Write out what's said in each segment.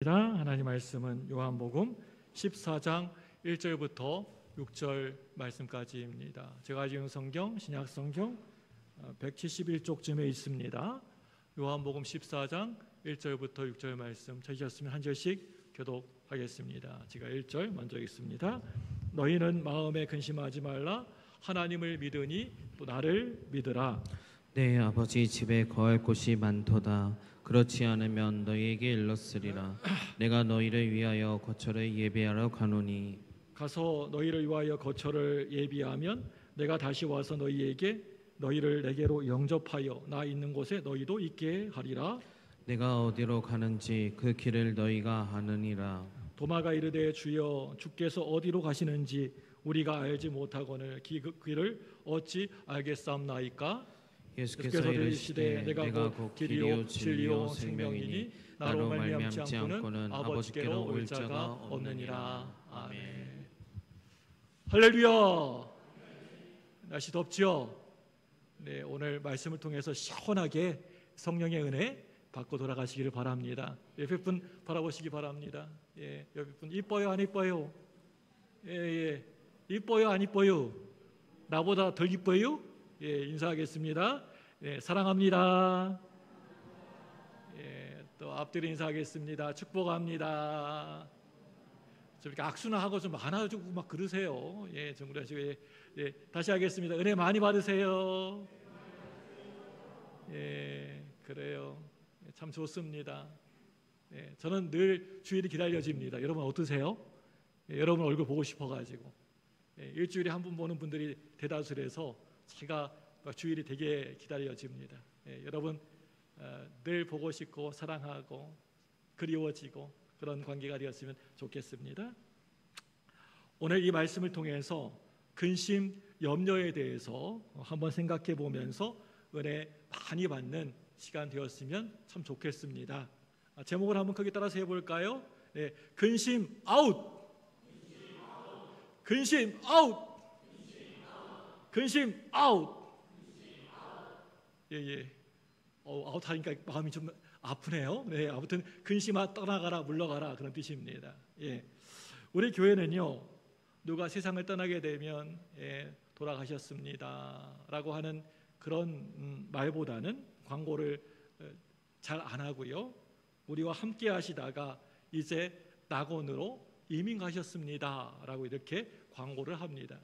하겠습니다. 하나님 말씀은 요한복음 14장 1절부터 6절 말씀까지입니다. 제가 가지고 있는 성경 신약성경 171쪽쯤에 있습니다. 요한복음 14장 1절부터 6절 말씀 찾으셨으면 한 절씩 교독하겠습니다. 제가 1절 먼저 읽습니다. 너희는 마음에 근심하지 말라. 하나님을 믿으니 또 나를 믿으라. 내 아버지 집에 거할 곳이 많도다. 그렇지 않으면 너희에게 일렀으리라. 내가 너희를 위하여 거처를 예비하러 가노니 가서 너희를 위하여 거처를 예비하면 내가 다시 와서 너희를 내게로 영접하여 나 있는 곳에 너희도 있게 하리라. 내가 어디로 가는지 그 길을 너희가 아느니라. 도마가 이르되 주여 주께서 어디로 가시는지 우리가 알지 못하거늘 그 길을 어찌 알겠사옵나이까? 예수께서 이르시되 내가 곧 길이요 진리요 생명이니 나로 말미암지 않고는 아버지께로 올 자가 없느니라. 아멘. 할렐루야. 날씨 덥지요? 네, 오늘 말씀을 통해서 시원하게 성령의 은혜 받고 돌아가시기를 바랍니다. 옆에 분 바라보시기 바랍니다. 예, 옆에 분 이뻐요 안 이뻐요? 예, 이뻐요 안 이뻐요? 나보다 덜 이뻐요? 예, 인사하겠습니다. 예, 사랑합니다. 예, 또 앞뒤로 인사하겠습니다. 축복합니다. 좀 이렇게 악수나 하고 좀 안아주고 막 그러세요. 예, 좀 그러시고 예, 다시 하겠습니다. 은혜 많이 받으세요. 예, 그래요. 예, 참 좋습니다. 예, 저는 늘 주일이 기다려집니다. 여러분 어떠세요? 예, 여러분 얼굴 보고 싶어가지고 일주일에 한 번 보는 분들이 대다수라서 제가 주일이 되게 기다려집니다. 예, 여러분 늘 보고 싶고 사랑하고 그리워지고 그런 관계가 되었으면 좋겠습니다. 오늘 이 말씀을 통해서 근심, 염려에 대해서 한번 생각해 보면서 은혜 많이 받는 시간 되었으면 참 좋겠습니다. 제목을 한번 크게 따라서 해볼까요? 네, 근심 아웃! 근심 아웃! 근심 아웃! 예. 아웃하니까 마음이 좀 아프네요. 네, 아무튼 근심아 떠나가라 물러가라 그런 뜻입니다. 예, 우리 교회는요 누가 세상을 떠나게 되면 돌아가셨습니다라고 하는 그런 말보다는 광고를 잘 안 하고요. 우리와 함께 하시다가 이제 낙원으로 이민 가셨습니다라고 이렇게 광고를 합니다.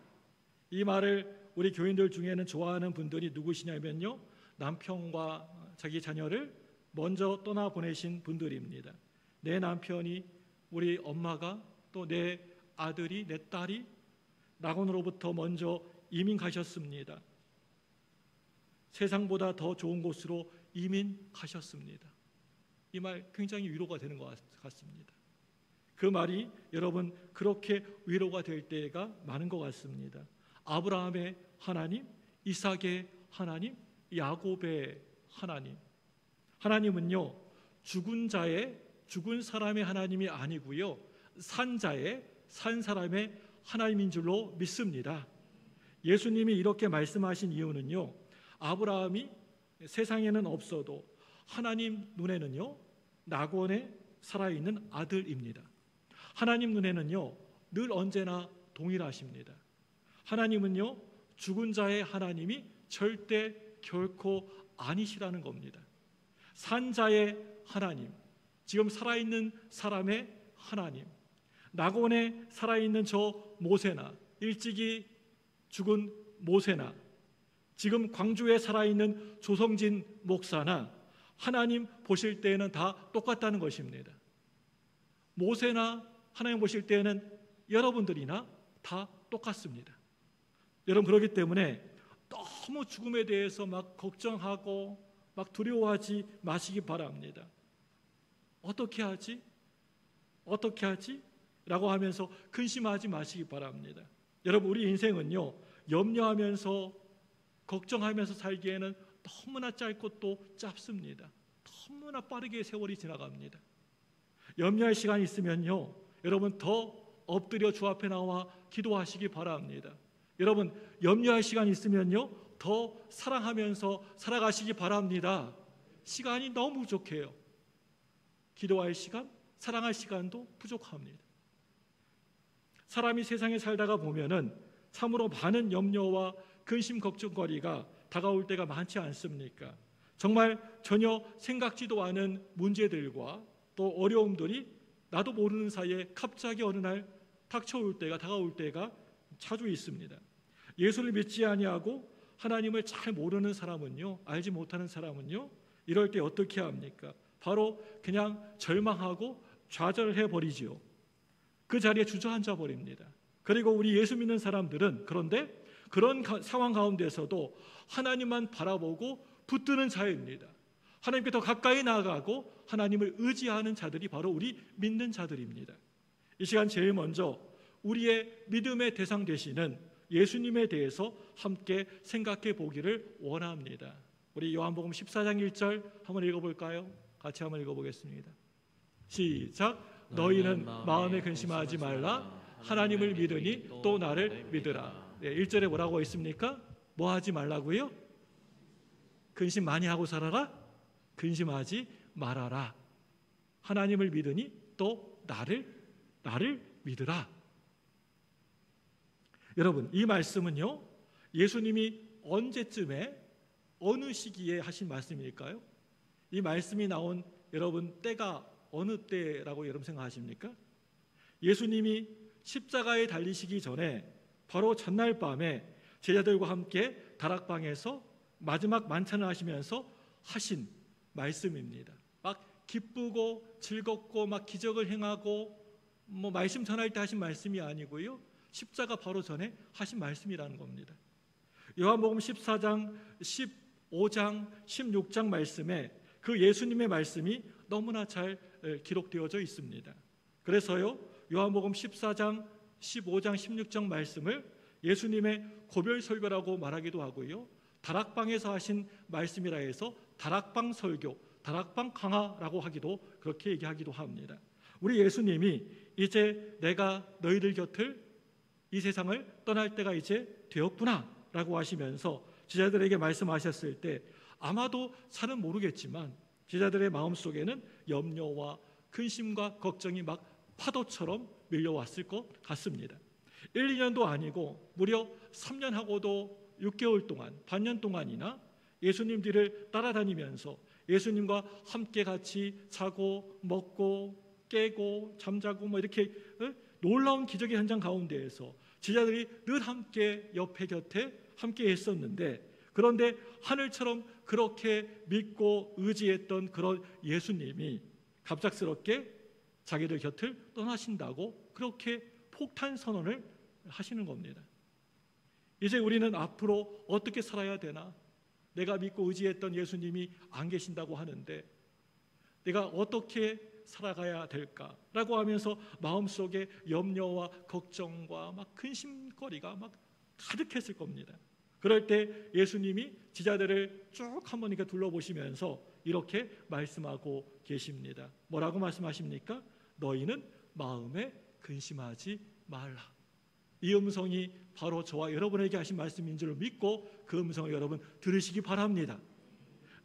이 말을 우리 교인들 중에는 좋아하는 분들이 누구시냐면요. 남편과 자기 자녀를 먼저 떠나보내신 분들입니다. 내 남편이 우리 엄마가 또 내 아들이 내 딸이 낙원으로부터 먼저 이민 가셨습니다. 세상보다 더 좋은 곳으로 이민 가셨습니다. 이 말 굉장히 위로가 되는 것 같습니다. 그 말이 여러분 그렇게 위로가 될 때가 많은 것 같습니다. 아브라함의 하나님, 이삭의 하나님, 야곱의 하나님. 하나님은요 죽은 사람의 하나님이 아니고요 산 사람의 하나님인 줄로 믿습니다. 예수님이 이렇게 말씀하신 이유는요 아브라함이 세상에는 없어도 하나님 눈에는요 낙원에 살아있는 아들입니다. 하나님 눈에는요 늘 언제나 동일하십니다. 하나님은요 죽은 자의 하나님이 절대 결코 아니시라는 겁니다. 산자의 하나님, 지금 살아있는 사람의 하나님, 낙원에 살아있는 저 모세나 일찍이 죽은 모세나 지금 광주에 살아있는 조성진 목사나 하나님 보실 때에는 다 똑같다는 것입니다. 모세나 하나님 보실 때에는 여러분들이나 다 똑같습니다. 여러분 그렇기 때문에 너무 죽음에 대해서 막 걱정하고 막 두려워하지 마시기 바랍니다. 어떻게 하지? 라고 하면서 근심하지 마시기 바랍니다. 여러분 우리 인생은요 염려하면서 걱정하면서 살기에는 너무나 짧고 또 짧습니다. 너무나 빠르게 세월이 지나갑니다. 염려할 시간이 있으면요 여러분 더 엎드려 주 앞에 나와 기도하시기 바랍니다. 여러분 염려할 시간이 있으면요 더 사랑하면서 살아가시기 바랍니다. 시간이 너무 부족해요. 기도할 시간, 사랑할 시간도 부족합니다. 사람이 세상에 살다가 보면은 참으로 많은 염려와 근심 걱정거리가 다가올 때가 많지 않습니까? 정말 전혀 생각지도 않은 문제들과 또 어려움들이 나도 모르는 사이에 갑자기 어느 날 다가올 때가 자주 있습니다. 예수를 믿지 아니하고 하나님을 잘 모르는 사람은요, 알지 못하는 사람은요, 이럴 때 어떻게 합니까? 바로 그냥 절망하고 좌절해 버리지요. 그 자리에 주저앉아 버립니다. 그리고 우리 예수 믿는 사람들은 그런데 그런 상황 가운데서도 하나님만 바라보고 붙드는 자입니다. 하나님께 더 가까이 나아가고 하나님을 의지하는 자들이 바로 우리 믿는 자들입니다. 이 시간 제일 먼저 우리의 믿음의 대상 되시는 예수님에 대해서 함께 생각해 보기를 원합니다. 우리 요한복음 14장 1절 한번 읽어볼까요? 같이 한번 읽어보겠습니다. 시작. 너희는 마음에 근심하지 말라. 하나님을 믿으니 또 나를 믿으라. 네, 1절에 뭐라고 있습니까? 뭐 하지 말라고요? 근심 많이 하고 살아라? 근심하지 말아라. 하나님을 믿으니 또 나를 믿으라. 여러분, 이 말씀은요, 예수님이 언제쯤에 어느 시기에 하신 말씀일까요? 이 말씀이 나온 여러분 때가 어느 때라고 여러분 생각하십니까? 예수님이 십자가에 달리시기 전에 바로 전날 밤에 제자들과 함께 다락방에서 마지막 만찬을 하시면서 하신 말씀입니다. 막 기쁘고 즐겁고 막 기적을 행하고 뭐 말씀 전할 때 하신 말씀이 아니고요, 십자가 바로 전에 하신 말씀이라는 겁니다. 요한복음 14장, 15장, 16장 말씀에 그 예수님의 말씀이 너무나 잘 기록되어져 있습니다. 그래서요, 요한복음 14장, 15장, 16장 말씀을 예수님의 고별 설교라고 말하기도 하고요, 다락방에서 하신 말씀이라 해서 다락방 설교, 다락방 강화라고 하기도, 그렇게 얘기하기도 합니다. 우리 예수님이 이제 내가 너희들 곁을, 이 세상을 떠날 때가 이제 되었구나 라고 하시면서 제자들에게 말씀하셨을 때 아마도 잘은 모르겠지만 제자들의 마음속에는 염려와 근심과 걱정이 막 파도처럼 밀려왔을 것 같습니다. 1, 2년도 아니고 무려 3년하고도 6개월 동안, 반년 동안이나 예수님 뒤를 따라다니면서 예수님과 함께 같이 자고 먹고 깨고 잠자고 뭐 이렇게 놀라운 기적의 현장 가운데에서 제자들이 늘 함께 옆에 곁에 함께 했었는데, 그런데 하늘처럼 그렇게 믿고 의지했던 그런 예수님이 갑작스럽게 자기들 곁을 떠나신다고 그렇게 폭탄 선언을 하시는 겁니다. 이제 우리는 앞으로 어떻게 살아야 되나? 내가 믿고 의지했던 예수님이 안 계신다고 하는데 내가 어떻게 살아가야 될까라고 하면서 마음속에 염려와 걱정과 막 근심거리가 막 가득했을 겁니다. 그럴 때 예수님이 제자들을 쭉 한번 이렇게 둘러보시면서 이렇게 말씀하고 계십니다. 뭐라고 말씀하십니까? 너희는 마음에 근심하지 말라. 이 음성이 바로 저와 여러분에게 하신 말씀인 줄 믿고 그 음성을 여러분 들으시기 바랍니다.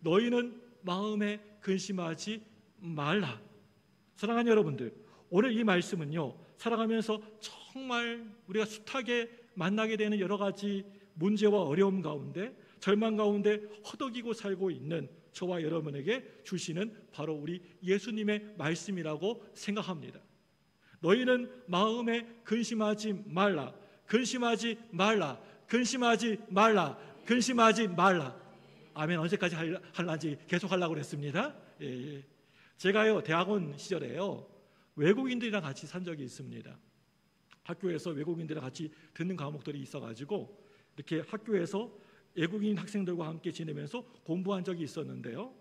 너희는 마음에 근심하지 말라. 사랑하는 여러분들, 오늘 이 말씀은요, 살아가면서 정말 우리가 숱하게 만나게 되는 여러 가지 문제와 어려움 가운데, 절망 가운데 허덕이고 살고 있는 저와 여러분에게 주시는 바로 우리 예수님의 말씀이라고 생각합니다. 너희는 마음에 근심하지 말라. 근심하지 말라. 근심하지 말라. 근심하지 말라. 아멘. 언제까지 할란지 계속 하려고 그랬습니다. 예. 제가요, 대학원 시절에요, 외국인들이랑 같이 산 적이 있습니다. 학교에서 외국인들이랑 같이 듣는 과목들이 있어가지고 이렇게 학교에서 외국인 학생들과 함께 지내면서 공부한 적이 있었는데요,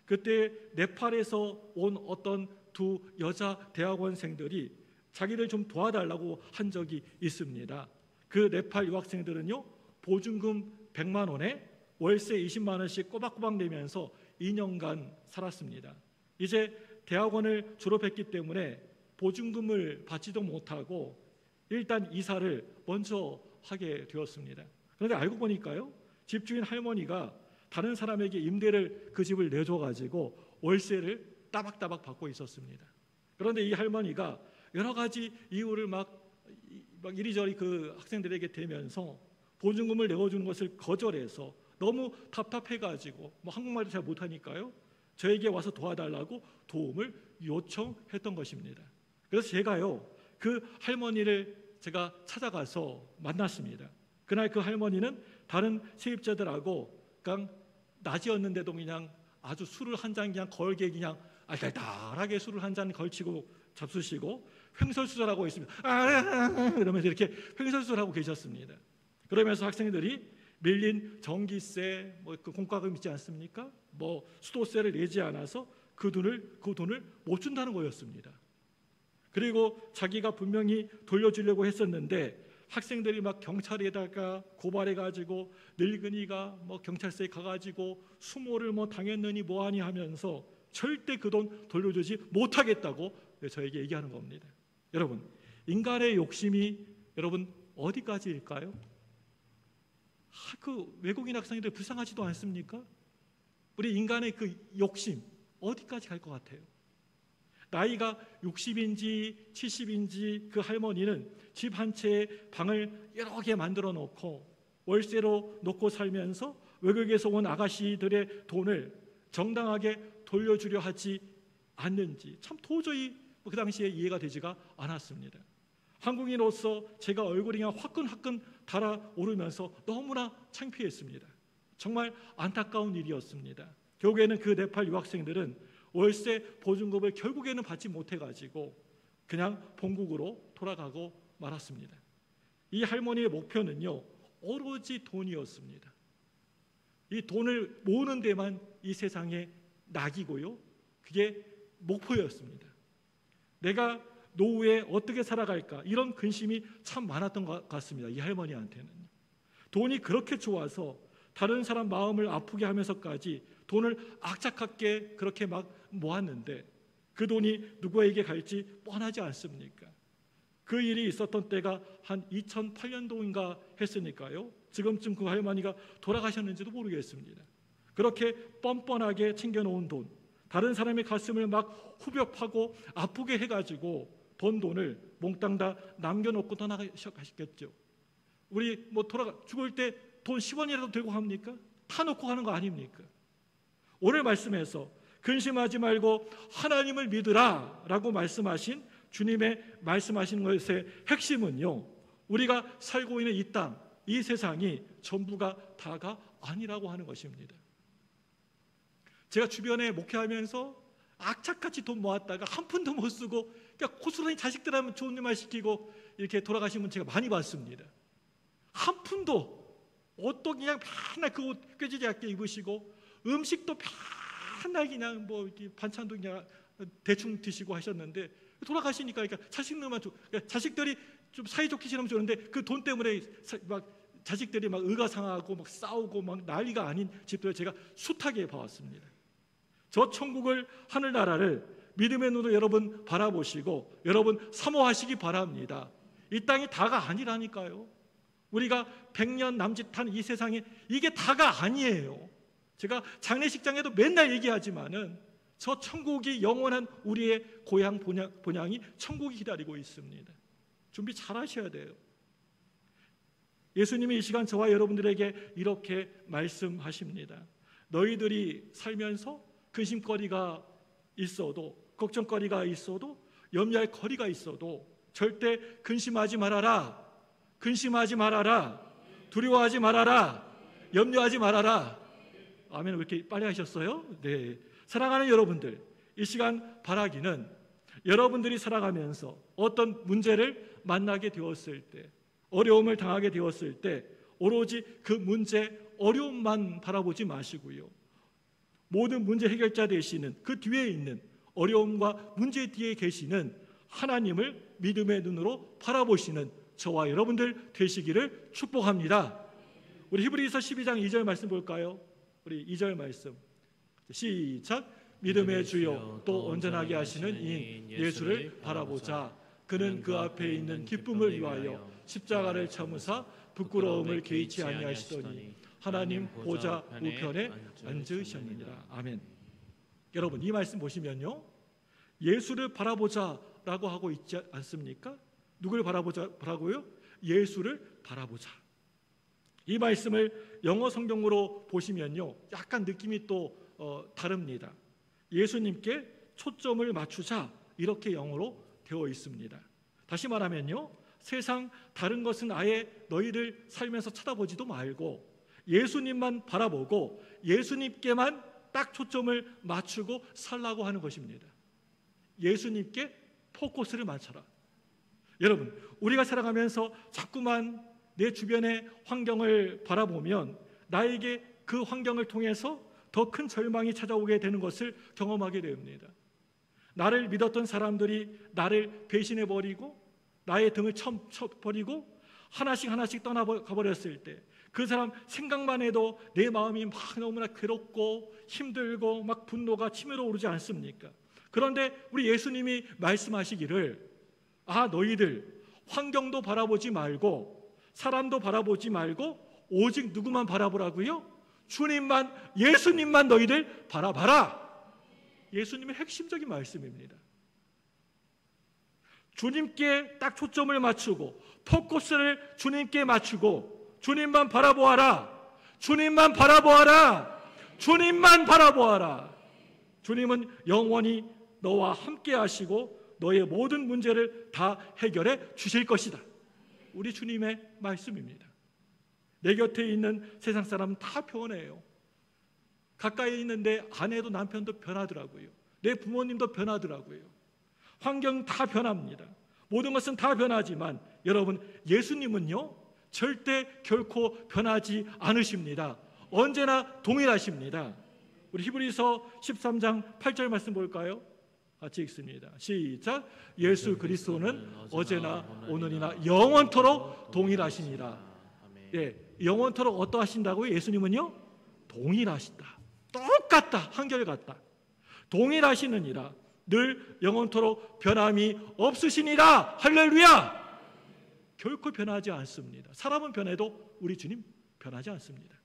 그때 네팔에서 온 어떤 두 여자 대학원생들이 자기를 좀 도와달라고 한 적이 있습니다. 그 네팔 유학생들은요, 보증금 100만 원에 월세 20만 원씩 꼬박꼬박 내면서 2년간 살았습니다. 이제 대학원을 졸업했기 때문에 보증금을 받지도 못하고 일단 이사를 먼저 하게 되었습니다. 그런데 알고 보니까요, 집주인 할머니가 다른 사람에게 임대를 그 집을 내줘가지고 월세를 따박따박 받고 있었습니다. 그런데 이 할머니가 여러 가지 이유를 막 이리저리 그 학생들에게 대면서 보증금을 내어주는 것을 거절해서 너무 답답해가지고 한국말도 잘 못하니까요, 저에게 와서 도와달라고 도움을 요청했던 것입니다. 그래서 제가요, 그 할머니를 제가 찾아가서 만났습니다. 그날 그 할머니는 다른 세입자들하고 그냥 낮이었는데도 그냥 아주 술을 한 잔 그냥 걸게 그냥 알달달하게 술을 한 잔 걸치고 잡수시고 횡설수설하고 있습니다. 이러면서 이렇게 횡설수설하고 계셨습니다. 그러면서 학생들이 밀린 전기세, 그 공과금 있지 않습니까? 수도세를 내지 않아서 그 돈을 못 준다는 거였습니다. 그리고 자기가 분명히 돌려주려고 했었는데 학생들이 막 경찰에다가 고발해가지고 늙은이가 경찰서에 가가지고 수모를 당했느니 뭐하니 하면서 절대 그 돈 돌려주지 못하겠다고 저에게 얘기하는 겁니다. 여러분, 인간의 욕심이 여러분 어디까지일까요? 그 외국인 학생들 불쌍하지도 않습니까? 우리 인간의 그 욕심 어디까지 갈 것 같아요? 나이가 60인지 70인지 그 할머니는 집 한 채에 방을 여러 개 만들어 놓고 월세로 놓고 살면서 외국에서 온 아가씨들의 돈을 정당하게 돌려주려 하지 않는지 참 도저히 그 당시에 이해가 되지가 않았습니다. 한국인으로서 제가 얼굴이 그냥 화끈화끈 달아오르면서 너무나 창피했습니다. 정말 안타까운 일이었습니다. 결국에는 그 네팔 유학생들은 월세 보증금을 결국에는 받지 못해가지고 그냥 본국으로 돌아가고 말았습니다. 이 할머니의 목표는요, 오로지 돈이었습니다. 이 돈을 모으는 데만 이 세상의 낙이고요, 그게 목표였습니다. 내가 노후에 어떻게 살아갈까, 이런 근심이 참 많았던 것 같습니다. 이 할머니한테는 돈이 그렇게 좋아서 다른 사람 마음을 아프게 하면서까지 돈을 악착같게 그렇게 막 모았는데 그 돈이 누구에게 갈지 뻔하지 않습니까? 그 일이 있었던 때가 한 2008년도인가 했으니까요, 지금쯤 그 할머니가 돌아가셨는지도 모르겠습니다. 그렇게 뻔뻔하게 챙겨놓은 돈, 다른 사람의 가슴을 막 후벼 파고 아프게 해가지고 번 돈을 몽땅 다 남겨놓고 떠나가셨겠죠. 우리 죽을 때 돈 10원이라도 들고 합니까? 타놓고 가는 거 아닙니까? 오늘 말씀에서 근심하지 말고 하나님을 믿으라 라고 말씀하신 주님의 말씀하신 것의 핵심은요, 우리가 살고 있는 이 땅, 이 세상이 전부가 다가 아니라고 하는 것입니다. 제가 주변에 목회하면서 악착같이 돈 모았다가 한 푼도 못 쓰고 그냥 고스란히 자식들하면 좋은 일만 시키고 이렇게 돌아가신 분 제가 많이 봤습니다. 한 푼도 옷도 그냥 맨날 그 옷 꾀지지않게 입으시고 음식도 맨날 그냥 이렇게 반찬도 그냥 대충 드시고 하셨는데 돌아가시니까 그러니까 자식들만 그러니까 자식들이 좀 사이좋게 지내면 좋은데 그 돈 때문에 막 자식들이 막 의가 상하고 막 싸우고 막 난리가 아닌 집들을 제가 숱하게 봐왔습니다. 저 천국을, 하늘나라를 믿음의 눈으로 여러분 바라보시고 여러분 사모하시기 바랍니다. 이 땅이 다가 아니라니까요. 우리가 100년 남짓한 이 세상에 이게 다가 아니에요. 제가 장례식장에도 맨날 얘기하지만은 저 천국이 영원한 우리의 고향 본향이 천국이 기다리고 있습니다. 준비 잘 하셔야 돼요. 예수님이 이 시간 저와 여러분들에게 이렇게 말씀하십니다. 너희들이 살면서 근심거리가 있어도, 걱정거리가 있어도, 염려할 거리가 있어도 절대 근심하지 말아라. 근심하지 말아라. 두려워하지 말아라. 염려하지 말아라. 아멘. 왜 이렇게 빨리 하셨어요? 네. 사랑하는 여러분들, 이 시간 바라기는 여러분들이 살아가면서 어떤 문제를 만나게 되었을 때, 어려움을 당하게 되었을 때 오로지 그 문제, 어려움만 바라보지 마시고요, 모든 문제 해결자 되시는 그 뒤에 있는 어려움과 문제 뒤에 계시는 하나님을 믿음의 눈으로 바라보시는 저와 여러분들 되시기를 축복합니다. 우리 히브리서 12장 2절 말씀 볼까요? 우리 2절 말씀 시작. 믿음의 주요 또 온전하게 하시는 이인 예수를 바라보자. 그는 그 앞에 있는 기쁨을 위하여 십자가를 참으사 부끄러움을 개의치 아니하시더니 하나님 보좌 우편에 앉으셨느니라. 아멘. 여러분, 이 말씀 보시면요, 예수를 바라보자라고 하고 있지 않습니까? 누구를 바라보자라고요? 예수를 바라보자. 이 말씀을 영어 성경으로 보시면요, 약간 느낌이 또 다릅니다. 예수님께 초점을 맞추자, 이렇게 영어로 되어 있습니다. 다시 말하면요, 세상 다른 것은 아예 너희를 살면서 쳐다보지도 말고 예수님만 바라보고 예수님께만 딱 초점을 맞추고 살라고 하는 것입니다. 예수님께 포커스를 맞춰라. 여러분, 우리가 살아가면서 자꾸만 내 주변의 환경을 바라보면 나에게 그 환경을 통해서 더 큰 절망이 찾아오게 되는 것을 경험하게 됩니다. 나를 믿었던 사람들이 나를 배신해버리고 나의 등을 쳐버리고 하나씩 떠나가버렸을 때 그 사람 생각만 해도 내 마음이 막 너무나 괴롭고 힘들고 막 분노가 치밀어 오르지 않습니까? 그런데 우리 예수님이 말씀하시기를, 너희들 환경도 바라보지 말고 사람도 바라보지 말고 오직 누구만 바라보라고요? 주님만, 예수님만 너희들 바라봐라. 예수님의 핵심적인 말씀입니다. 주님께 딱 초점을 맞추고 포커스를 주님께 맞추고 주님만 바라보아라. 주님만 바라보아라. 주님만 바라보아라. 주님은 영원히 너와 함께 하시고 너의 모든 문제를 다 해결해 주실 것이다. 우리 주님의 말씀입니다. 내 곁에 있는 세상 사람은 다 변해요. 가까이 있는데 아내도 남편도 변하더라고요. 내 부모님도 변하더라고요. 환경 다 변합니다. 모든 것은 다 변하지만 여러분, 예수님은요 절대 결코 변하지 않으십니다. 언제나 동일하십니다. 우리 히브리서 13장 8절 말씀 볼까요? 같이 읽습니다. 시작. 예수 그리스도는 어제나 오늘이나 영원토록 동일하시니라. 예, 영원토록 어떠하신다고요? 예수님은요 동일하시다. 똑같다. 한결같다. 동일하시느니라. 늘 영원토록 변함이 없으시니라. 할렐루야. 결코 변하지 않습니다. 사람은 변해도 우리 주님 변하지 않습니다.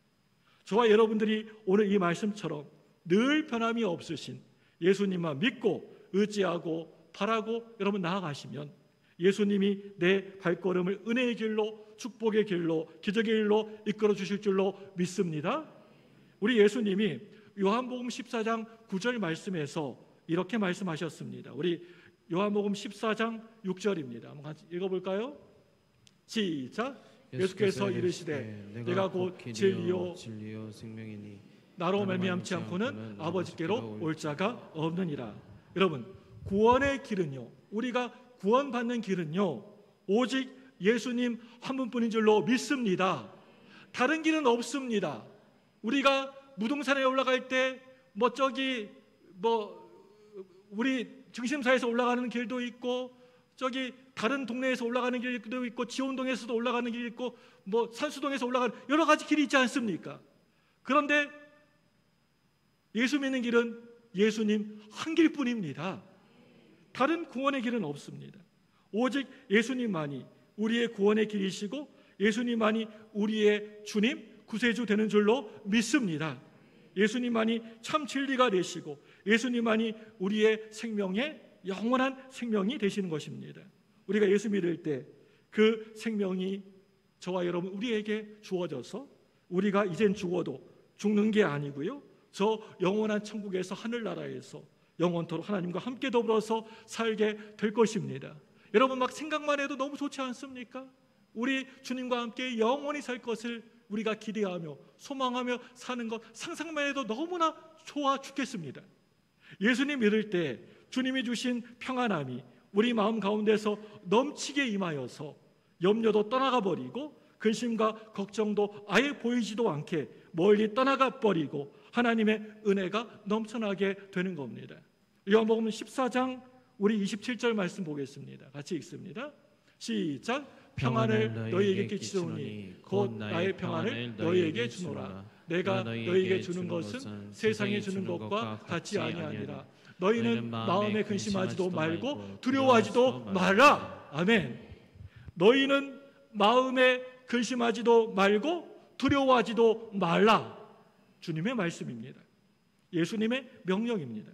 저와 여러분들이 오늘 이 말씀처럼 늘 변함이 없으신 예수님만 믿고 의지하고 바라고 여러분 나아가시면 예수님이 내 발걸음을 은혜의 길로, 축복의 길로, 기적의 길로 이끌어 주실 줄로 믿습니다. 우리 예수님이 요한복음 14장 9절 말씀에서 이렇게 말씀하셨습니다. 우리 요한복음 14장 6절입니다. 한번 같이 읽어볼까요? 시작. 예수께서 이르시되 내가 곧 진리요 생명이니 나로 말미암지 않고는 아버지께로 올 자가 없느니라. 여러분, 구원의 길은요, 우리가 구원받는 길은요 오직 예수님 한 분뿐인 줄로 믿습니다. 다른 길은 없습니다. 우리가 무등산에 올라갈 때 우리 중심사에서 올라가는 길도 있고 저기 다른 동네에서 올라가는 길도 있고 지원동에서도 올라가는 길이 있고 산수동에서 올라가는 여러 가지 길이 있지 않습니까? 그런데 예수 믿는 길은 예수님 한 길뿐입니다. 다른 구원의 길은 없습니다. 오직 예수님만이 우리의 구원의 길이시고 예수님만이 우리의 주님, 구세주 되는 줄로 믿습니다. 예수님만이 참 진리가 되시고 예수님만이 우리의 생명의 영원한 생명이 되시는 것입니다. 우리가 예수 믿을 때 그 생명이 저와 여러분 우리에게 주어져서 우리가 이젠 죽어도 죽는 게 아니고요, 저 영원한 천국에서 하늘나라에서 영원토록 하나님과 함께 더불어서 살게 될 것입니다. 여러분 막 생각만 해도 너무 좋지 않습니까? 우리 주님과 함께 영원히 살 것을 우리가 기대하며 소망하며 사는 것 상상만 해도 너무나 좋아 죽겠습니다. 예수님 믿을 때 주님이 주신 평안함이 우리 마음 가운데서 넘치게 임하여서 염려도 떠나가 버리고 근심과 걱정도 아예 보이지도 않게 멀리 떠나가 버리고 하나님의 은혜가 넘쳐나게 되는 겁니다. 요한복음 14장 우리 27절 말씀 보겠습니다. 같이 읽습니다. 시작. 평안을 너희에게 끼치노니 곧 나의 평안을 너희에게 주노라. 내가 너희에게 주는 것은 세상에 주는 것과 같이 아니하니라. 너희는 마음에 근심하지도 말고 두려워하지도 말라. 아멘. 너희는 마음에 근심하지도 말고 두려워하지도 말라. 주님의 말씀입니다. 예수님의 명령입니다.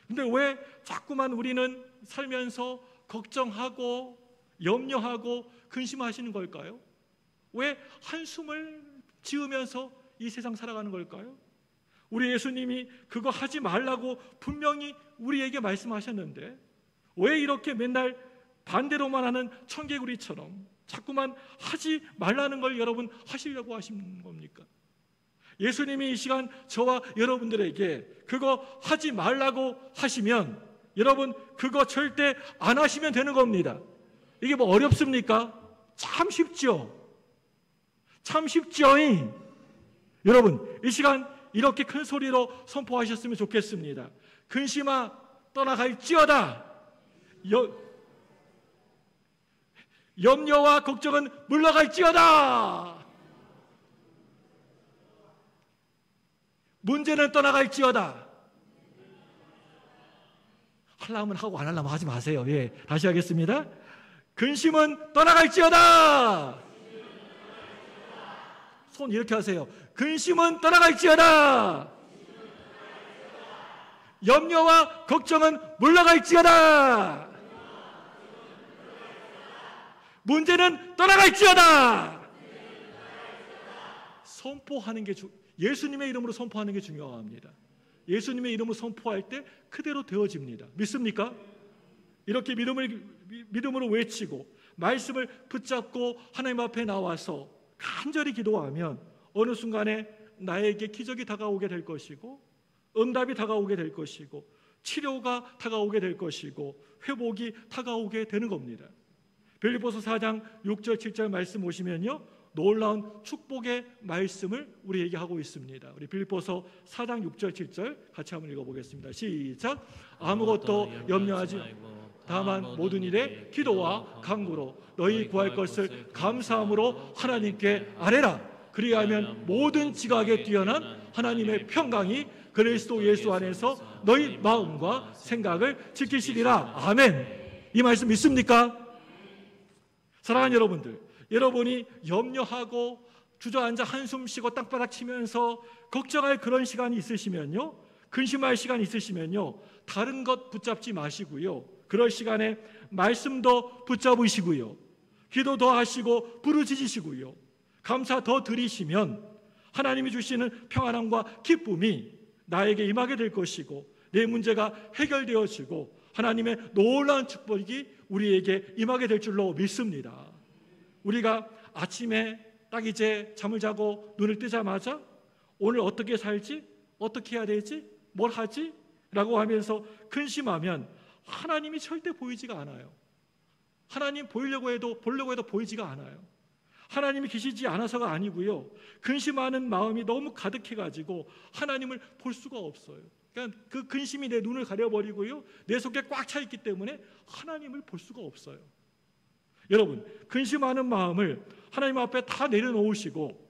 근데 왜 자꾸만 우리는 살면서 걱정하고 염려하고 근심하시는 걸까요? 왜 한숨을 지으면서 이 세상 살아가는 걸까요? 우리 예수님이 그거 하지 말라고 분명히 우리에게 말씀하셨는데 왜 이렇게 맨날 반대로만 하는 청개구리처럼 자꾸만 하지 말라는 걸 여러분 하시려고 하시는 겁니까? 예수님이 이 시간 저와 여러분들에게 그거 하지 말라고 하시면 여러분 그거 절대 안 하시면 되는 겁니다. 이게 뭐 어렵습니까? 참 쉽죠? 참 쉽죠? 여러분 이 시간 이렇게 큰 소리로 선포하셨으면 좋겠습니다. 근심아 떠나갈지어다. 염려와 걱정은 물러갈지어다. 문제는 떠나갈지어다. 하려면 하고 안 하려면 하지 마세요. 예, 다시 하겠습니다. 근심은 떠나갈지어다. 손 이렇게 하세요. 근심은 떠나갈지어다. 염려와 걱정은 물러갈지어다. 문제는 떠나갈지어다. 선포하는 게 예수님의 이름으로 선포하는 게 중요합니다. 예수님의 이름으로 선포할 때 그대로 되어집니다. 믿습니까? 이렇게 믿음으로 외치고 말씀을 붙잡고 하나님 앞에 나와서 간절히 기도하면 어느 순간에 나에게 기적이 다가오게 될 것이고 응답이 다가오게 될 것이고 치료가 다가오게 될 것이고 회복이 다가오게 되는 겁니다. 빌립보서 4장 6절 7절 말씀 보시면요 놀라운 축복의 말씀을 우리에게 하고 있습니다. 우리 빌립보서 4장 6절 7절 같이 한번 읽어보겠습니다. 시작. 아무것도 염려하지 말고 다만 모든 일에 기도와 간구로 너희 구할 것을 감사함으로 하나님께 아뢰라. 그리하면 모든 지각에 뛰어난 하나님의 평강이 그리스도 예수 안에서 너희 마음과 생각을 지키시리라. 아멘. 이 말씀 믿습니까? 사랑하는 여러분들, 여러분이 염려하고 주저앉아 한숨 쉬고 땅바닥 치면서 걱정할 그런 시간이 있으시면요, 근심할 시간이 있으시면요, 다른 것 붙잡지 마시고요, 그럴 시간에 말씀도 붙잡으시고요, 기도 더 하시고 부르짖으시고요, 감사 더 드리시면 하나님이 주시는 평안함과 기쁨이 나에게 임하게 될 것이고 내 문제가 해결되어지고 하나님의 놀라운 축복이 우리에게 임하게 될 줄로 믿습니다. 우리가 아침에 딱 이제 잠을 자고 눈을 뜨자마자 오늘 어떻게 살지? 어떻게 해야 되지? 뭘 하지? 라고 하면서 근심하면 하나님이 절대 보이지가 않아요. 하나님 보려고 해도 보이지가 않아요. 하나님이 계시지 않아서가 아니고요, 근심하는 마음이 너무 가득해가지고 하나님을 볼 수가 없어요. 그러니까 그 근심이 내 눈을 가려버리고요, 내 속에 꽉 차 있기 때문에 하나님을 볼 수가 없어요. 여러분, 근심하는 마음을 하나님 앞에 다 내려놓으시고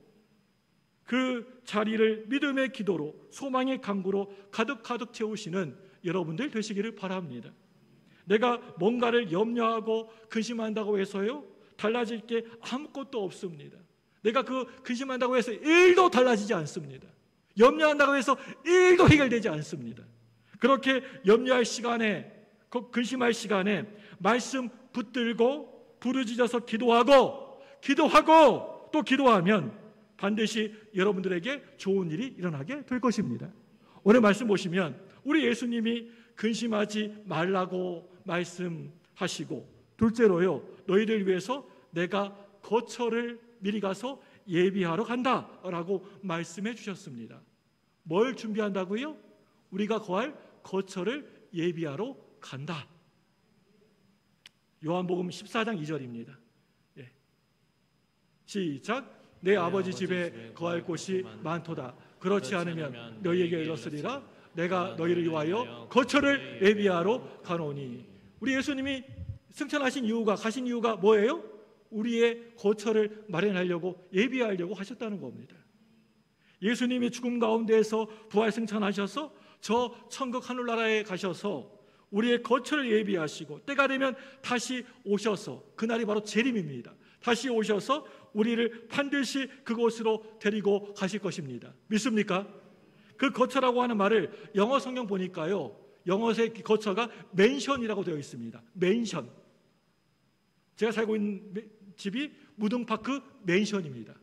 그 자리를 믿음의 기도로 소망의 간구로 가득 채우시는 여러분들 되시기를 바랍니다. 내가 뭔가를 염려하고 근심한다고 해서요 달라질 게 아무것도 없습니다. 내가 그 근심한다고 해서 1도 달라지지 않습니다. 염려한다고 해서 1도 해결되지 않습니다. 그렇게 염려할 시간에, 근심할 시간에 말씀 붙들고 부르짖어서 기도하고 또 기도하면 반드시 여러분들에게 좋은 일이 일어나게 될 것입니다. 오늘 말씀 보시면 우리 예수님이 근심하지 말라고 말씀하시고, 둘째로요, 너희를 위해서 내가 거처를 미리 가서 예비하러 간다라고 말씀해 주셨습니다. 뭘 준비한다고요? 우리가 거할 거처를 예비하러 간다. 요한복음 14장 2절입니다. 예. 시작. 내 아버지 집에 거할 곳이 많도다. 그렇지 않으면 너희에게 이르렀으리라. 내가 너희를 위하여 거처를 예비하러 가노니. 우리 예수님이 승천하신 이유가, 가신 이유가 뭐예요? 우리의 거처를 마련하려고, 예비하려고 하셨다는 겁니다. 예수님이 죽음 가운데에서 부활 승천하셔서 저 천국 하늘나라에 가셔서 우리의 거처를 예비하시고 때가 되면 다시 오셔서, 그날이 바로 재림입니다. 다시 오셔서 우리를 반드시 그곳으로 데리고 가실 것입니다. 믿습니까? 그 거처라고 하는 말을 영어 성경 보니까요, 영어의 거처가 맨션이라고 되어 있습니다. 맨션. 제가 살고 있는 집이 무등파크 맨션입니다.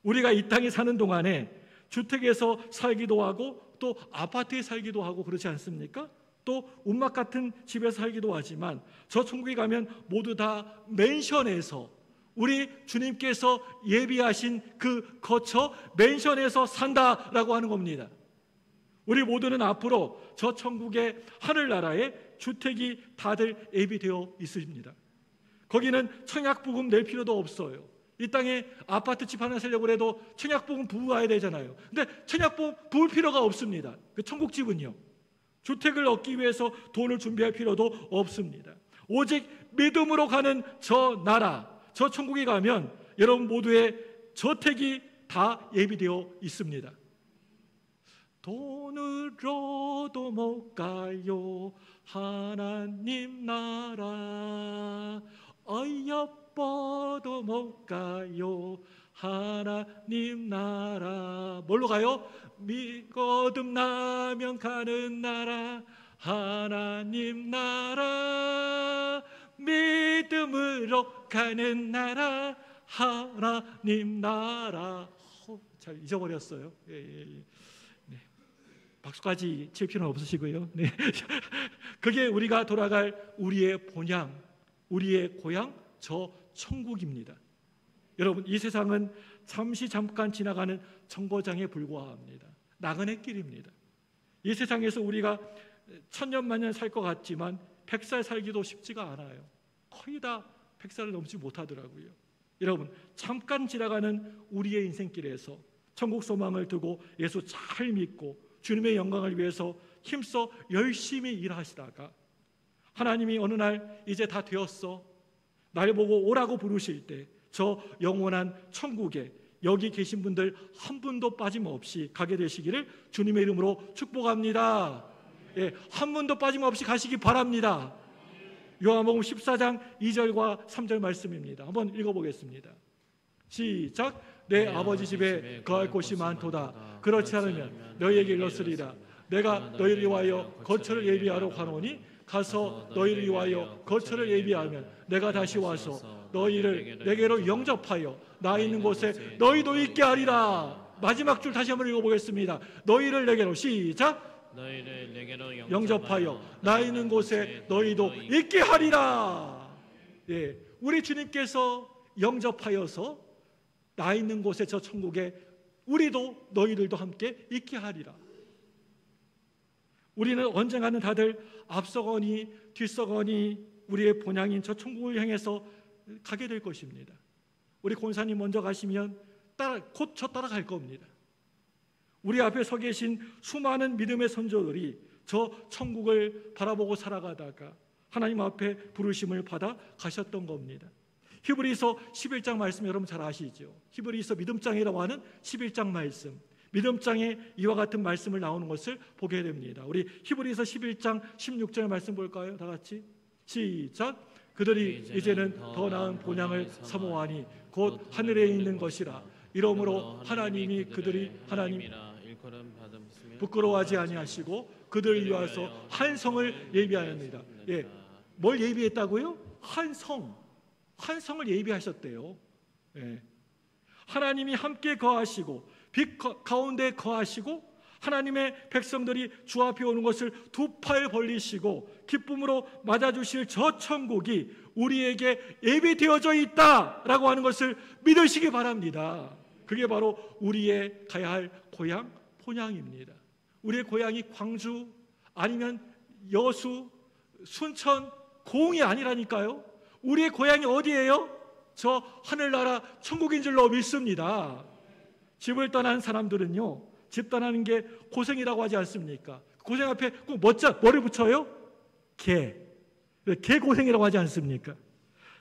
우리가 이 땅에 사는 동안에 주택에서 살기도 하고 또 아파트에 살기도 하고 그렇지 않습니까? 또 운막 같은 집에서 살기도 하지만 저 천국에 가면 모두 다 맨션에서 우리 주님께서 예비하신 그 거처 맨션에서 산다라고 하는 겁니다. 우리 모두는 앞으로 저 천국의 하늘나라에 주택이 다들 예비되어 있습니다. 거기는 청약부금 낼 필요도 없어요. 이 땅에 아파트집 하나 살려고 해도 청약부금 부어야 되잖아요. 근데 청약부금 부을 필요가 없습니다. 그 천국집은요. 주택을 얻기 위해서 돈을 준비할 필요도 없습니다. 오직 믿음으로 가는 저 나라, 저 천국에 가면 여러분 모두의 저택이 다 예비되어 있습니다. 돈으로도 못 가요 하나님 나라, 어여뻐도 못 가요 하나님 나라. 뭘로 가요? 거듭나면 가는 나라, 하나님 나라. 믿음으로 가는 나라, 하나님 나라. 잘 잊어버렸어요. 네. 박수까지 칠 필요는 없으시고요. 네. 그게 우리가 돌아갈 우리의 본향, 우리의 고향, 저 천국입니다. 여러분, 이 세상은 잠깐 지나가는 정거장에 불과합니다. 나그네 길입니다. 이 세상에서 우리가 천년만년 살 것 같지만 100살 살기도 쉽지가 않아요. 거의 다 100살을 넘지 못하더라고요. 여러분, 잠깐 지나가는 우리의 인생길에서 천국 소망을 두고 예수 잘 믿고 주님의 영광을 위해서 힘써 열심히 일하시다가 하나님이 어느 날 이제 다 되었어, 날 보고 오라고 부르실 때 저 영원한 천국에 여기 계신 분들 한 분도 빠짐없이 가게 되시기를 주님의 이름으로 축복합니다. 예, 한 분도 빠짐없이 가시기 바랍니다. 요한복음 14장 2절과 3절 말씀입니다. 한번 읽어보겠습니다. 시작. 내 아버지 집에 거할 곳이 많도다. 그렇지 않으면 너희에게 일렀으리라. 내가 너희를 위하여 거처를 예비하러 가노니 가서 너희를 위하여 거처를 예비하면 내가 다시 와서 너희를 내게로 영접하여 나 있는 곳에 너희도 있게 하리라. 마지막 줄 다시 한번 읽어보겠습니다. 너희를 내게로, 시작. 너희를 내게로 영접하여 나 있는 곳에 너희도 있게 하리라. 예, 우리 주님께서 영접하여서 나 있는 곳에 저 천국에 우리도 너희들도 함께 있게 하리라. 우리는 언젠가는 다들 앞서거니 뒤서거니 우리의 본향인 저 천국을 향해서 가게 될 것입니다. 우리 권사님 먼저 가시면 곧 저 따라갈 겁니다. 우리 앞에 서 계신 수많은 믿음의 선조들이 저 천국을 바라보고 살아가다가 하나님 앞에 부르심을 받아 가셨던 겁니다. 히브리서 11장 말씀 여러분 잘 아시죠? 히브리서 믿음장이라고 하는 11장 말씀, 믿음장에 이와 같은 말씀을 나오는 것을 보게 됩니다. 우리 히브리서 11장 16절 말씀 볼까요? 다 같이 시작. 그들이 이제는 더 나은 본향을 사모하니 곧 하늘에 있는 것이라. 이러므로 하나님이 그들이 하나님 부끄러워하지 아니하시고 그들을 위하여서 한 성을 예비하였느니라. 예, 뭘 예비했다고요? 한 성을 예비하셨대요. 예. 하나님이 함께 거하시고 빛 가운데 거하시고 하나님의 백성들이 주 앞에 오는 것을 두 팔 벌리시고 기쁨으로 맞아주실 저 천국이 우리에게 예비되어져 있다라고 하는 것을 믿으시기 바랍니다. 그게 바로 우리의 가야 할 고향, 본향입니다. 우리의 고향이 광주 아니면 여수, 순천, 고흥이 아니라니까요. 우리의 고향이 어디예요? 저 하늘나라 천국인 줄로 믿습니다. 집을 떠난 사람들은요, 집 떠나는 게 고생이라고 하지 않습니까? 고생 앞에 꼭 뭐를 붙여요? 개 고생이라고 하지 않습니까?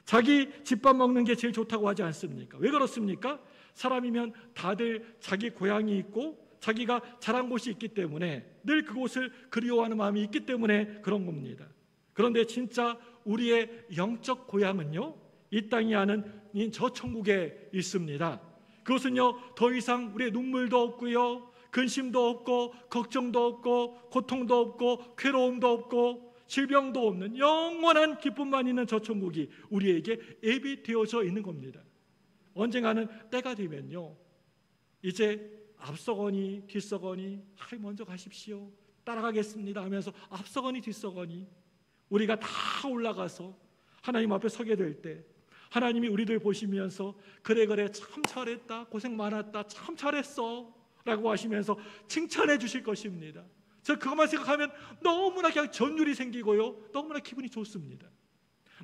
자기 집밥 먹는 게 제일 좋다고 하지 않습니까? 왜 그렇습니까? 사람이면 다들 자기 고향이 있고 자기가 자란 곳이 있기 때문에 늘 그곳을 그리워하는 마음이 있기 때문에 그런 겁니다. 그런데 진짜 우리의 영적 고향은요, 이 땅이 아닌 저 천국에 있습니다. 그것은요, 더 이상 우리의 눈물도 없고요, 근심도 없고 걱정도 없고 고통도 없고 괴로움도 없고 질병도 없는 영원한 기쁨만 있는 저 천국이 우리에게 예비되어져 있는 겁니다. 언젠가는 때가 되면요, 이제 앞서거니 뒤서거니 먼저 가십시오, 따라가겠습니다 하면서 앞서거니 뒤서거니 우리가 다 올라가서 하나님 앞에 서게 될 때 하나님이 우리들 보시면서 그래 참 잘했다, 고생 많았다, 참 잘했어 라고 하시면서 칭찬해 주실 것입니다. 저 그것만 생각하면 너무나 그냥 전율이 생기고요, 너무나 기분이 좋습니다.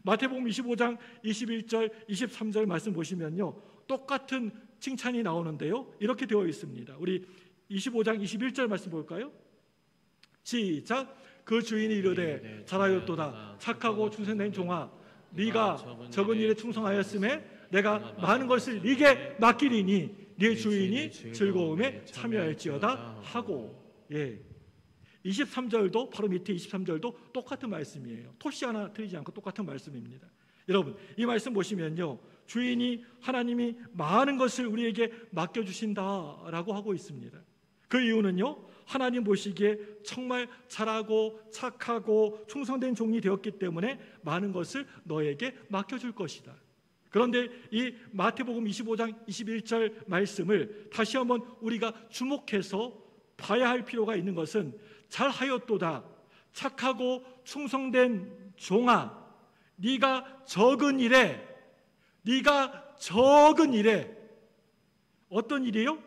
마태복음 25장 21절 23절 말씀 보시면요, 똑같은 칭찬이 나오는데요, 이렇게 되어 있습니다. 우리 25장 21절 말씀 볼까요? 시작. 그 주인이 이르되 잘하였도다 착하고 충성된 종아, 네가 적은 일에 충성하였음에 내가 많은 것을 네게 맡기리니 네 주인이 즐거움에 참여할지어다 하고. 23절도 바로 밑에 23절도 똑같은 말씀이에요. 토시 하나 틀리지 않고 똑같은 말씀입니다. 여러분, 이 말씀 보시면요, 주인이 하나님이 많은 것을 우리에게 맡겨주신다라고 하고 있습니다. 그 이유는요, 하나님 보시기에 정말 잘하고 착하고 충성된 종이 되었기 때문에 많은 것을 너에게 맡겨줄 것이다. 그런데 이 마태복음 25장 21절 말씀을 다시 한번 우리가 주목해서 봐야 할 필요가 있는 것은, 잘하였도다 착하고 충성된 종아, 네가 적은 일에 어떤 일이에요?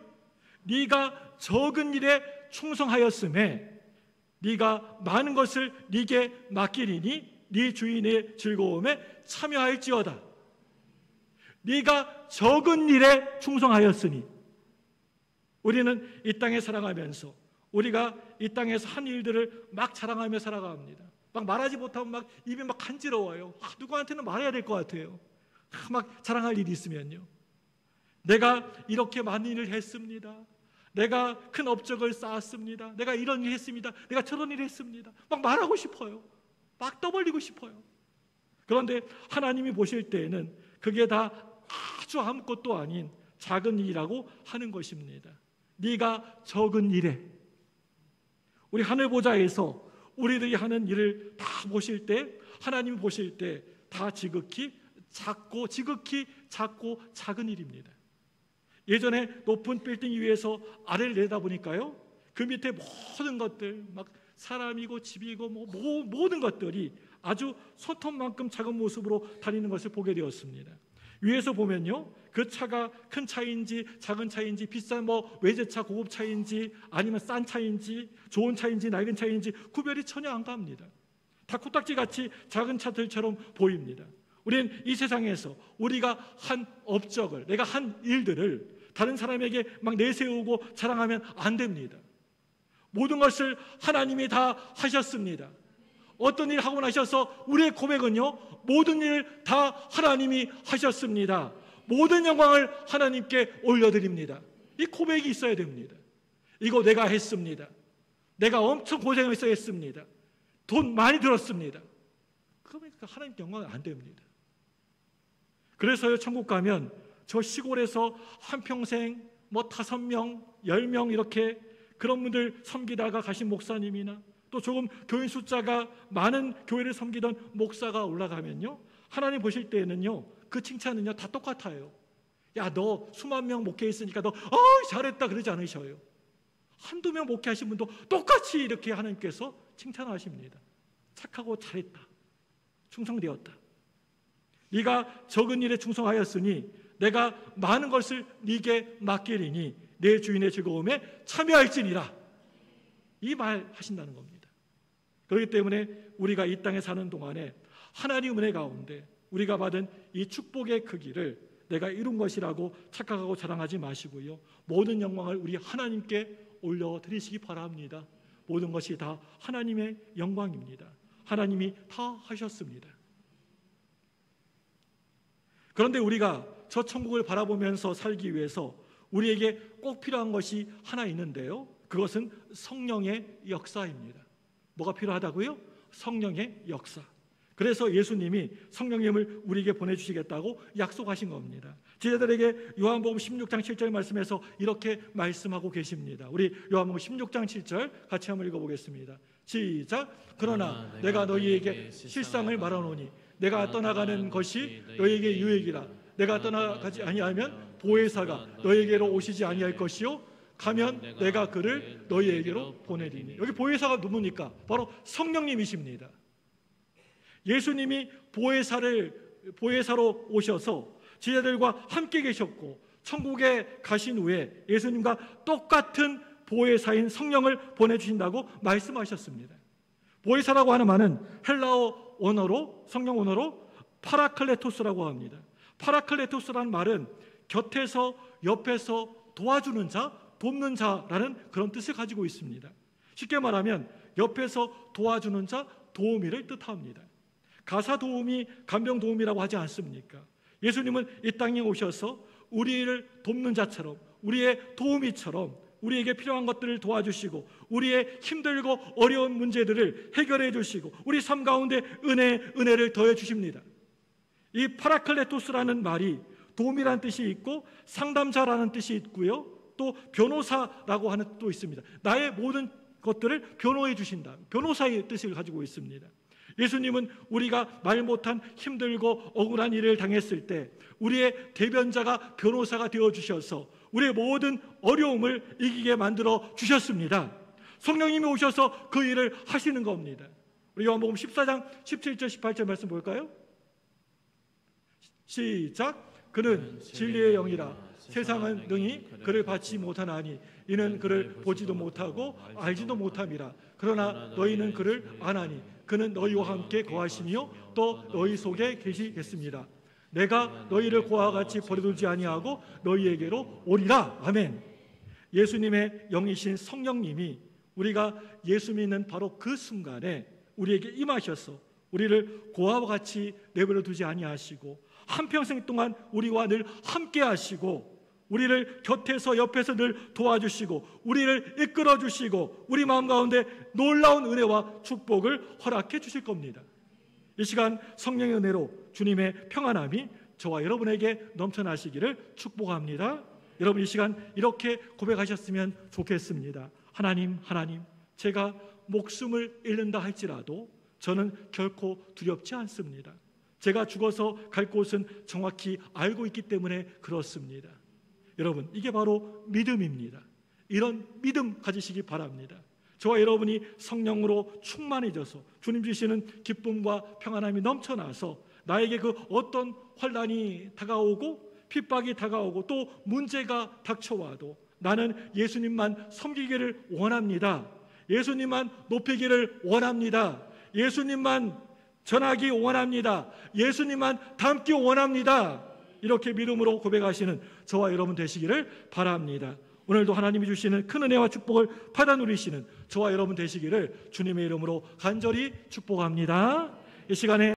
네가 적은 일에 충성하였음에 네가 많은 것을 네게 맡기리니 네 주인의 즐거움에 참여할지어다. 네가 적은 일에 충성하였으니. 우리는 이 땅에 살아가면서 우리가 이 땅에서 한 일들을 막 자랑하며 살아갑니다. 막 말하지 못하면 막 입이 막 간지러워요. 누구한테는 말해야 될 것 같아요. 막 자랑할 일이 있으면요, 내가 이렇게 많은 일을 했습니다, 내가 큰 업적을 쌓았습니다, 내가 이런 일 했습니다, 내가 저런 일 했습니다, 막 말하고 싶어요. 막 떠벌리고 싶어요. 그런데 하나님이 보실 때에는 그게 다 아주 아무것도 아닌 작은 일이라고 하는 것입니다. 네가 적은 일에. 우리 하늘 보좌에서 우리들이 하는 일을 다 보실 때, 하나님이 보실 때 다 지극히 작고 작은 일입니다. 예전에 높은 빌딩 위에서 아래를 내다보니까요, 그 밑에 모든 것들, 막 사람이고 집이고 모든 것들이 아주 손톱만큼 작은 모습으로 다니는 것을 보게 되었습니다. 위에서 보면요, 그 차가 큰 차인지 작은 차인지, 비싼 외제차 고급 차인지 아니면 싼 차인지 좋은 차인지 낡은 차인지 구별이 전혀 안 갑니다. 다 코딱지같이 작은 차들처럼 보입니다. 우리는 이 세상에서 우리가 한 업적을, 내가 한 일들을 다른 사람에게 막 내세우고 자랑하면 안 됩니다. 모든 것을 하나님이 다 하셨습니다. 어떤 일 하고 나셔서 우리의 고백은요, 모든 일 다 하나님이 하셨습니다. 모든 영광을 하나님께 올려드립니다. 이 고백이 있어야 됩니다. 이거 내가 했습니다. 내가 엄청 고생해서 했습니다. 돈 많이 들었습니다. 그러니까 하나님께 영광은 안 됩니다. 그래서요, 천국 가면 저 시골에서 한평생 5명, 10명 이렇게 그런 분들 섬기다가 가신 목사님이나 또 조금 교인 숫자가 많은 교회를 섬기던 목사가 올라가면요, 하나님 보실 때에는요, 그 칭찬은요 다 똑같아요. 야, 너 수만 명 목회했으니까 너 잘했다 그러지 않으셔요. 한두 명 목회하신 분도 똑같이 이렇게 하나님께서 칭찬하십니다. 착하고 잘했다, 충성되었다. 네가 적은 일에 충성하였으니 내가 많은 것을 네게 맡기리니 내 주인의 즐거움에 참여할지니라. 이 말 하신다는 겁니다. 그렇기 때문에 우리가 이 땅에 사는 동안에 하나님 은혜 가운데 우리가 받은 이 축복의 크기를 내가 이룬 것이라고 착각하고 자랑하지 마시고요, 모든 영광을 우리 하나님께 올려드리시기 바랍니다. 모든 것이 다 하나님의 영광입니다. 하나님이 다 하셨습니다. 그런데 우리가 저 천국을 바라보면서 살기 위해서 우리에게 꼭 필요한 것이 하나 있는데요, 그것은 성령의 역사입니다. 뭐가 필요하다고요? 성령의 역사. 그래서 예수님이 성령님을 우리에게 보내주시겠다고 약속하신 겁니다. 제자들에게 요한복음 16장 7절 말씀에서 이렇게 말씀하고 계십니다. 우리 요한복음 16장 7절 같이 한번 읽어보겠습니다. 시작. 그러나 내가 너희에게 실상을 말하노니 내가 떠나가는 것이 너희에게 유익이라. 내가 떠나가지 아니하면 보혜사가 너희에게로 오시지 아니할 것이요 가면 내가 그를 너희에게로 보내리니. 여기 보혜사가 누굽니까? 바로 성령님이십니다. 예수님이 보혜사로 오셔서 제자들과 함께 계셨고 천국에 가신 후에 예수님과 똑같은 보혜사인 성령을 보내주신다고 말씀하셨습니다. 보혜사라고 하는 말은 헬라어 원어로, 성령 원어로 파라클레토스라고 합니다. 파라클레토스라는 말은 곁에서, 옆에서 도와주는 자, 돕는 자라는 그런 뜻을 가지고 있습니다. 쉽게 말하면 옆에서 도와주는 자, 도우미를 뜻합니다. 가사 도우미, 간병 도우미라고 하지 않습니까? 예수님은 이 땅에 오셔서 우리를 돕는 자처럼, 우리의 도우미처럼 우리에게 필요한 것들을 도와주시고 우리의 힘들고 어려운 문제들을 해결해 주시고 우리 삶 가운데 은혜를 더해 주십니다. 이 파라클레토스라는 말이 도우미라는 뜻이 있고 상담자라는 뜻이 있고요, 또 변호사라고 하는 뜻도 있습니다. 나의 모든 것들을 변호해 주신다, 변호사의 뜻을 가지고 있습니다. 예수님은 우리가 말 못한 힘들고 억울한 일을 당했을 때 우리의 대변자가 변호사가 되어주셔서 우리의 모든 어려움을 이기게 만들어 주셨습니다. 성령님이 오셔서 그 일을 하시는 겁니다. 우리 요한복음 14장 17절 18절 말씀 볼까요? 시작. 그는 진리의 영이라. 세상은 능히 그를 받지 못하나니 이는 그를 보지도 못하고 알지도 못함이라. 그러나 너희는 그를 아나니 그는 너희와 함께 거하시며 또 너희 속에 계시겠습니다. 내가 너희를 고와 같이 버려두지 아니하고 너희에게로 오리라. 아멘. 예수님의 영이신 성령님이 우리가 예수 믿는 바로 그 순간에 우리에게 임하셔서 우리를 고아와 같이 내버려 두지 아니하시고 한평생 동안 우리와 늘 함께 하시고 우리를 곁에서 옆에서 늘 도와주시고 우리를 이끌어 주시고 우리 마음 가운데 놀라운 은혜와 축복을 허락해 주실 겁니다. 이 시간 성령의 은혜로 주님의 평안함이 저와 여러분에게 넘쳐나시기를 축복합니다. 여러분 이 시간 이렇게 고백하셨으면 좋겠습니다. 하나님, 제가 목숨을 잃는다 할지라도 저는 결코 두렵지 않습니다. 제가 죽어서 갈 곳은 정확히 알고 있기 때문에 그렇습니다. 여러분, 이게 바로 믿음입니다. 이런 믿음 가지시기 바랍니다. 저와 여러분이 성령으로 충만해져서 주님 주시는 기쁨과 평안함이 넘쳐나서 나에게 그 어떤 환난이 다가오고 핍박이 다가오고 또 문제가 닥쳐와도 나는 예수님만 섬기기를 원합니다. 예수님만 높이기를 원합니다. 예수님만 전하기 원합니다. 예수님만 닮기 원합니다. 이렇게 믿음으로 고백하시는 저와 여러분 되시기를 바랍니다. 오늘도 하나님이 주시는 큰 은혜와 축복을 받아 누리시는 저와 여러분 되시기를 주님의 이름으로 간절히 축복합니다. 이 시간에